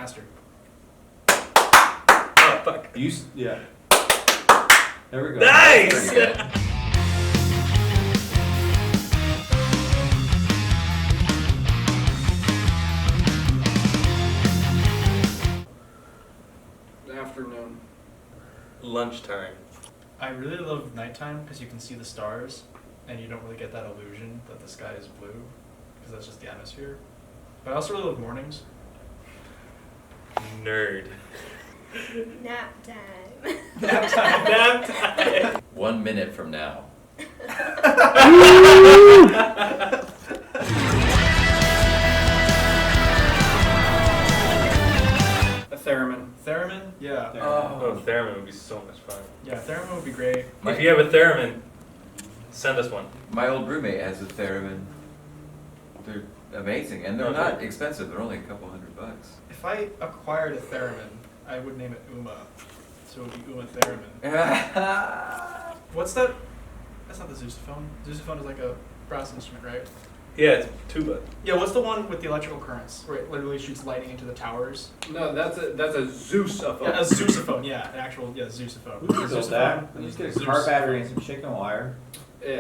master. Oh, fuck. Yeah. There we go. Nice! Afternoon. Lunchtime. I really love nighttime because you can see the stars and you don't really get that illusion that the sky is blue because that's just the atmosphere. But I also really love mornings. Nerd. Nap time. Nap time. Nap time. 1 minute from now. A theremin. Theremin? Yeah. Oh, theremin would be so much fun. Yeah, theremin would be great. If you have a theremin, send us one. My old roommate has a theremin. They're amazing, and they're not expensive. They're only a couple $100. If I acquired a theremin, I would name it Uma. So it would be Uma Theremin. What's that? That's not the sousaphone. Sousaphone is like a brass instrument, right? Yeah, it's tuba. Yeah, what's the one with the electrical currents where it literally shoots lightning into the towers? No, that's a Zeus-ophone. Yeah, a sousaphone, yeah. An actual, sousaphone. We can build that. You just get a car battery and some chicken wire.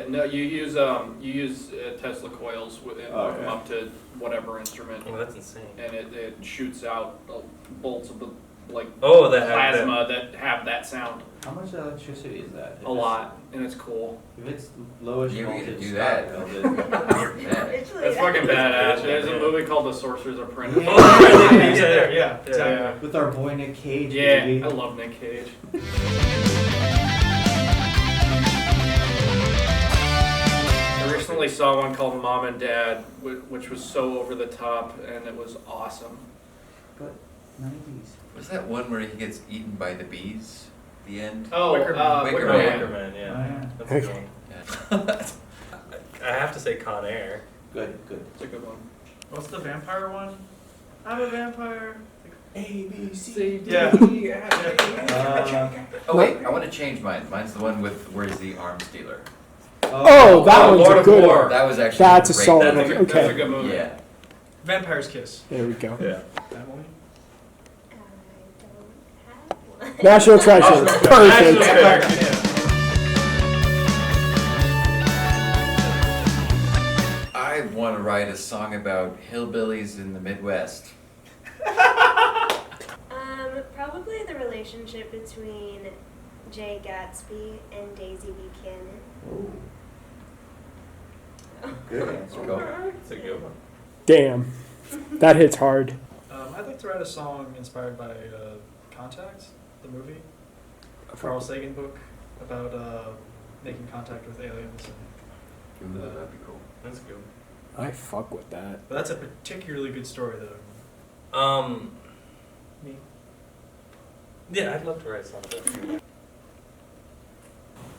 No, you use Tesla coils and hook them up to whatever instrument, Oh, that's insane. and it shoots out bolts of the that plasma that have that sound. How much electricity is that? A lot, and it's cool. If it's lowish Yeah, we voltage, could do that. That's fucking badass. There's a movie called The Sorcerer's Apprentice. Yeah, exactly. Yeah. With our boy Nick Cage, Yeah, baby. I love Nick Cage. I recently saw one called Mom and Dad, which was so over the top, and it was awesome. But 90s. Was that one where he gets eaten by the bees? The end? Oh, Wicker Man. Wicker Wicker Man. Wicker Man, yeah. Oh, yeah. That's a good one. Yeah. I have to say Con Air. Good, good. It's a good one. What's the vampire one? I'm a vampire. A, B, C, D. Yeah. Oh wait, I want to change mine. Mine's the one with Where's the Arms Dealer? Oh, that one's Lord a of good War. one. That was actually That's a great. solid That's one. a Okay. good movie. Yeah. Vampire's Kiss. There we go. Yeah. Emily? I don't have one. National Treasure. Perfect. I want to write a song about hillbillies in the Midwest. Probably the relationship between Jay Gatsby and Daisy Buchanan. Good answer. Go. It's a good one. Damn. That hits hard. I'd like to write a song inspired by Contact, the movie. A Carl Sagan book about making contact with aliens. Ooh, that'd be cool. That's good. I fuck with that. But that's a particularly good story, though. Me. Yeah, I'd love to write a song about it.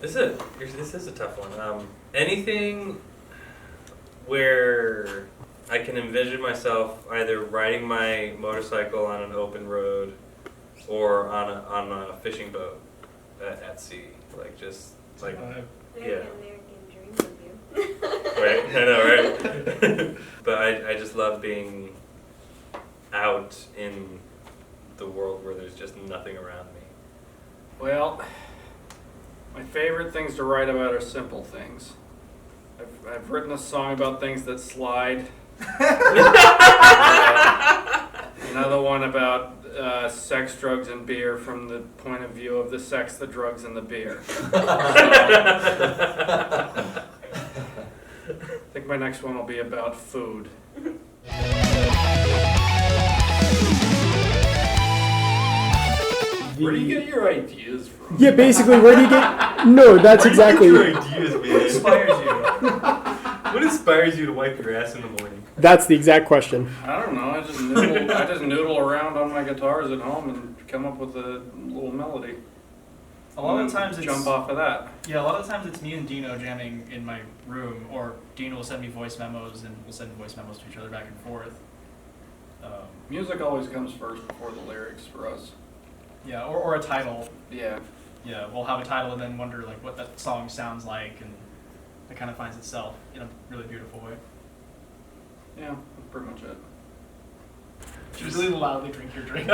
This is a tough one. Anything where I can envision myself either riding my motorcycle on an open road or on a fishing boat at sea, Very Yeah. American dream of you. Right, I know, right? But I just love being out in the world where there's just nothing around me. Well, my favorite things to write about are simple things. I've written a song about things that slide. Another one about sex, drugs, and beer from the point of view of the sex, the drugs, and the beer. I think my next one will be about food. Where do you get your ideas from? Yeah, basically, where do you get... No, that's exactly... Where do you get your ideas, man? What inspires you? What inspires you to wipe your ass in the morning? That's the exact question. I don't know. I just noodle around on my guitars at home and come up with a little melody. A lot of times it's... jump off of that. Yeah, a lot of times it's me and Dino jamming in my room, or Dino will send me voice memos, and we'll send voice memos to each other back and forth. Music always comes first before the lyrics for us. Yeah, or a title. Yeah. Yeah, we'll have a title and then wonder like what that song sounds like, and it kind of finds itself in a really beautiful way. Yeah, that's pretty much it. Just really loudly drink your drink.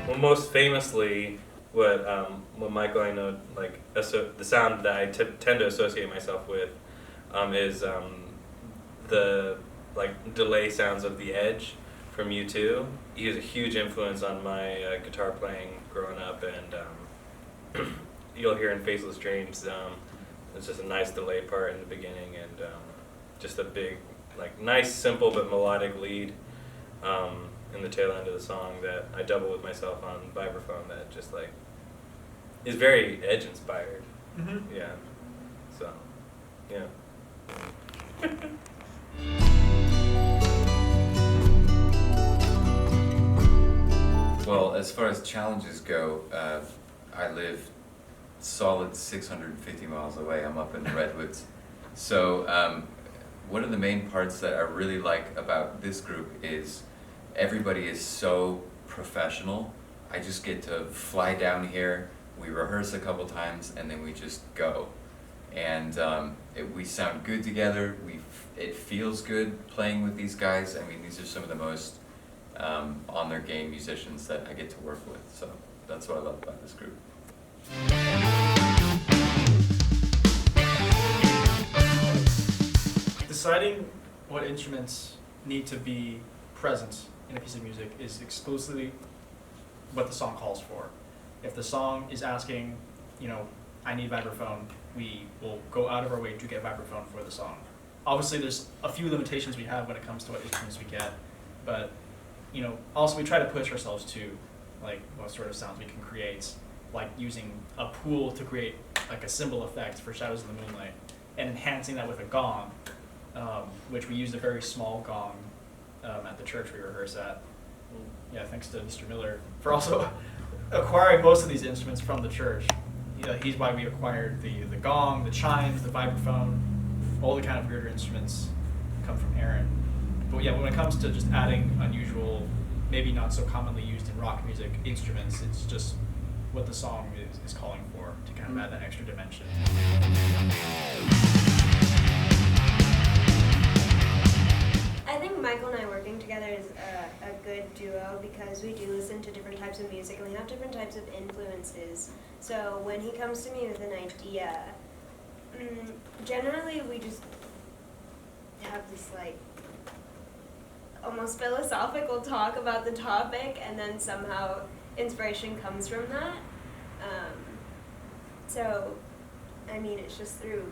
Well, most famously, what Michael I know, like the sound that I tend to associate myself with, is the like delay sounds of The Edge from U2. He was a huge influence on my guitar playing growing up, and you'll hear in Faceless Dreams, it's just a nice delay part in the beginning, and just a big, like, nice, simple but melodic lead in the tail end of the song that I double with myself on vibraphone that just, like, is very Edge inspired. Mm-hmm. Yeah. So, yeah. Well, as far as challenges go, I live solid 650 miles away. I'm up in the Redwoods. So one of the main parts that I really like about this group is everybody is so professional. I just get to fly down here, we rehearse a couple times, and then we just go. And we sound good together. It feels good playing with these guys. I mean, these are some of the most on their game musicians that I get to work with. So that's what I love about this group. Deciding what instruments need to be present in a piece of music is exclusively what the song calls for. If the song is asking, I need vibraphone, we will go out of our way to get vibraphone for the song. Obviously, there's a few limitations we have when it comes to what instruments we get, but also we try to push ourselves to like what sort of sounds we can create, like using a pool to create like a cymbal effect for Shadows of the Moonlight, and enhancing that with a gong, which we used a very small gong at the church we rehearse at. Yeah, thanks to Mr. Miller for also acquiring most of these instruments from the church. He's why we acquired the gong, the chimes, the vibraphone, all the kind of weirder instruments come from Aaron. But yeah, when it comes to just adding unusual, maybe not so commonly used in rock music instruments, it's just what the song is calling for to kind of add that extra dimension. I think Michael and I working together is a good duo because we do listen to different types of music and we have different types of influences. So when he comes to me with an idea, generally we just have this like almost philosophical talk about the topic, and then somehow inspiration comes from that. So, I mean, it's just through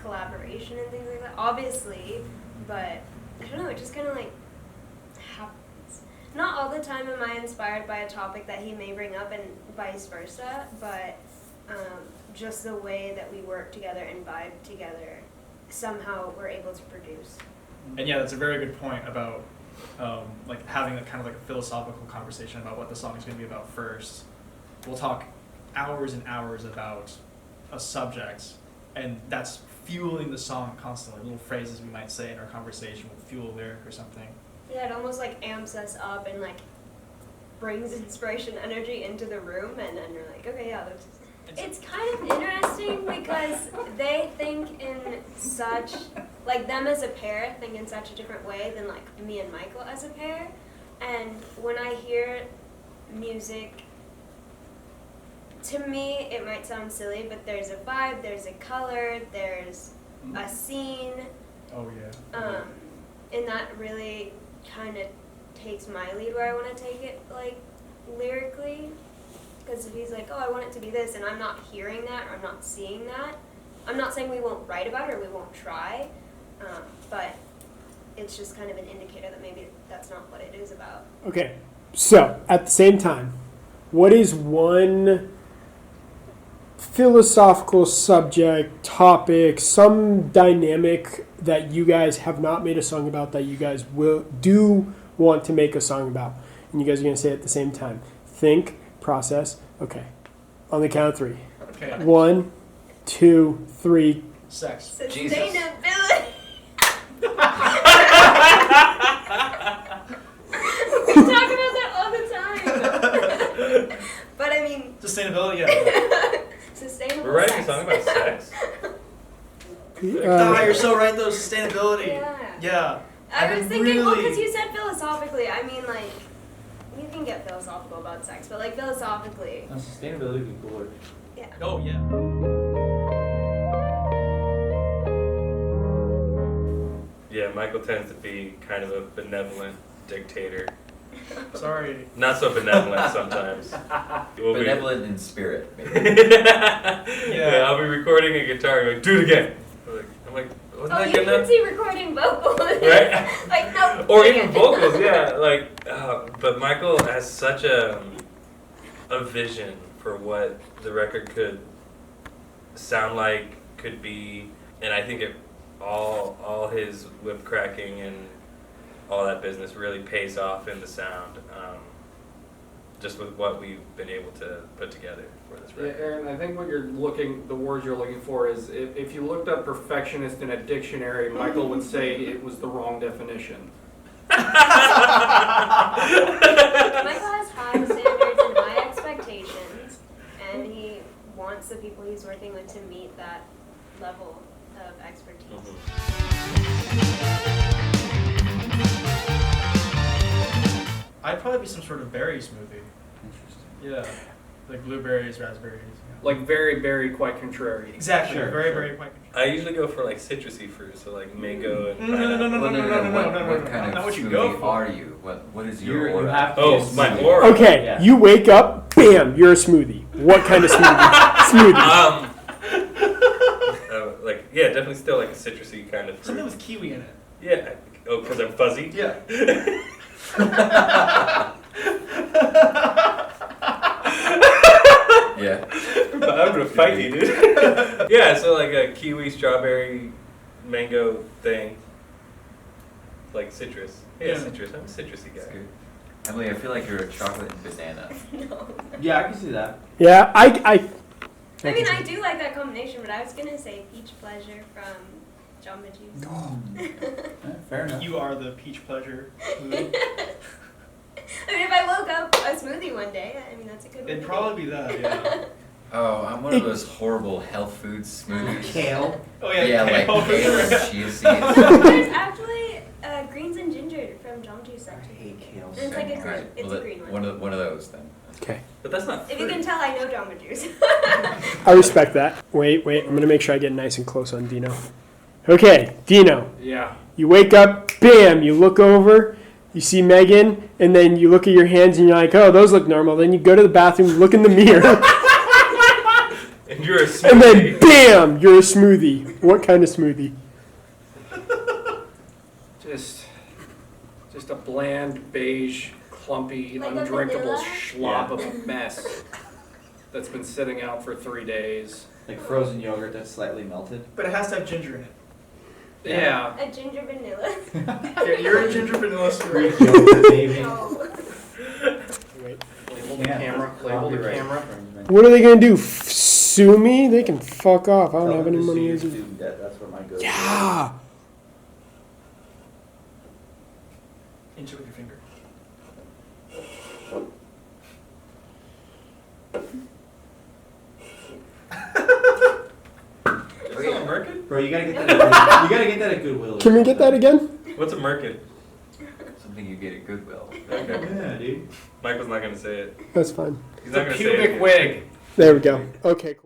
collaboration and things like that, obviously, but I don't know, it just kind of like happens. Not all the time am I inspired by a topic that he may bring up and vice versa, but just the way that we work together and vibe together, somehow we're able to produce. And yeah, that's a very good point about like having a kind of like a philosophical conversation about what the song is going to be about first. We'll talk hours and hours about a subject, and that's fueling the song constantly. Little phrases we might say in our conversation will fuel a lyric or something. Yeah, it almost like amps us up and like brings inspiration energy into the room, and then you're like, okay, yeah, that's... It's kind of interesting because they think in such, like them as a pair think in such a different way than like me and Michael as a pair. And when I hear music, to me it might sound silly, but there's a vibe, there's a color, there's a scene. Oh yeah. And that really kind of takes my lead where I want to take it, like lyrically. Because if he's like, oh, I want it to be this, and I'm not hearing that, or I'm not seeing that, I'm not saying we won't write about it or we won't try, but it's just kind of an indicator that maybe that's not what it is about. Okay, so at the same time, what is one philosophical subject, topic, some dynamic that you guys have not made a song about that you guys do want to make a song about? And you guys are going to say it at the same time. Think. Process. Okay. On the count of three. Okay. 1, 2, 3. Sex. Sustainability. We talk about that all the time. But I mean... Sustainability, yeah. sustainable We're writing sex. a song about sex. Ah, you're so right though, sustainability. Yeah. Yeah. I I've was been thinking, well, really- because you said philosophically. I mean, like, you can get philosophical about sex, but like philosophically, No, sustainability would be cooler. yeah. Oh yeah. Yeah, Michael tends to be kind of a benevolent dictator. Sorry. Not so benevolent sometimes. We'll be- Benevolent in spirit, maybe. Yeah, I'll be recording a guitar and be like, do it again. I'm like, wasn't Oh, that you good can enough? see recording vocals. Right? Like, no. Or even vocals, yeah. Like, but Michael has such a vision for what the record could sound like, could be, and I think all his whip cracking and all that business really pays off in the sound, just with what we've been able to put together for this Yeah, record. Aaron, I think the words you're looking for is, if you looked up perfectionist in a dictionary, Michael would say it was the wrong definition. Michael has high standards and high expectations, and he wants the people he's working with to meet that level of expertise. I'd probably be some sort of berry smoothie. Interesting. Yeah. Like blueberries, raspberries. Like very, very quite contrary. Exactly. Sure, very, sure. very quite. I usually go for like citrusy fruits, so like mango and No, no, no, no, pineapple. Well, no, no, no, no, no, What no, kind not of what you go smoothie for. are you? What is your You aura? have to Oh, be a my smoothie. aura. Okay, Yeah. you wake up, bam, you're a smoothie. What kind of smoothie? Like, yeah, definitely still like a citrusy kind of fruit. Something with kiwi in it. Yeah. Oh, because I'm fuzzy? Yeah. Yeah. I'm gonna fight you, dude. Yeah, so like a kiwi, strawberry, mango thing. Like citrus. Yeah, Yeah. citrus. I'm a citrusy That's guy. good. Emily, I feel like you're a chocolate and banana. No. Yeah, I can see that. Yeah, I I mean, I do like that combination, but I was gonna say peach pleasure from Jamba Juice. Yeah, fair enough. You are the peach pleasure smoothie. I mean, if I woke up a smoothie one day, I mean, that's a good one. It'd to probably be that, yeah. Oh, I'm one of those horrible health food smoothies. Kale. Oh yeah, Yeah, like kale. kale and chia seeds. There's actually greens and ginger from Jamba Juice I actually. hate kale. And it's like a green. Alright, It's well, a green one one. of those then. Okay, But that's not If you can fruit. tell, I know Jamba Juice. I respect that. Wait, I'm gonna make sure I get nice and close on Dino. Okay, Dino, Yeah. you wake up, bam, you look over, you see Megan, and then you look at your hands and you're like, oh, those look normal. Then you go to the bathroom, look in the mirror, And you're a smoothie. and then bam, you're a smoothie. What kind of smoothie? Just a bland, beige, clumpy, Like a undrinkable vanilla? schlop of a mess that's been sitting out for 3 days. Like frozen yogurt that's slightly melted. But it has to have ginger in it. Yeah. A ginger vanilla. Yeah, you're a ginger vanilla Greek smoothie. yogurt, baby. No. Wait, Label the camera. Label the camera. what are they gonna do? Sue me? They can fuck off. I don't have any money. That's what my go-to. Yeah. Inch it with your finger. Is that a merkin? Bro, you gotta get that. You gotta get that at Goodwill. Can we get that again? What's a merkin? Something you get at Goodwill. Okay. Yeah, dude. Michael's not gonna say it. That's fine. He's not The gonna say it. pubic wig. There we go. Okay, cool.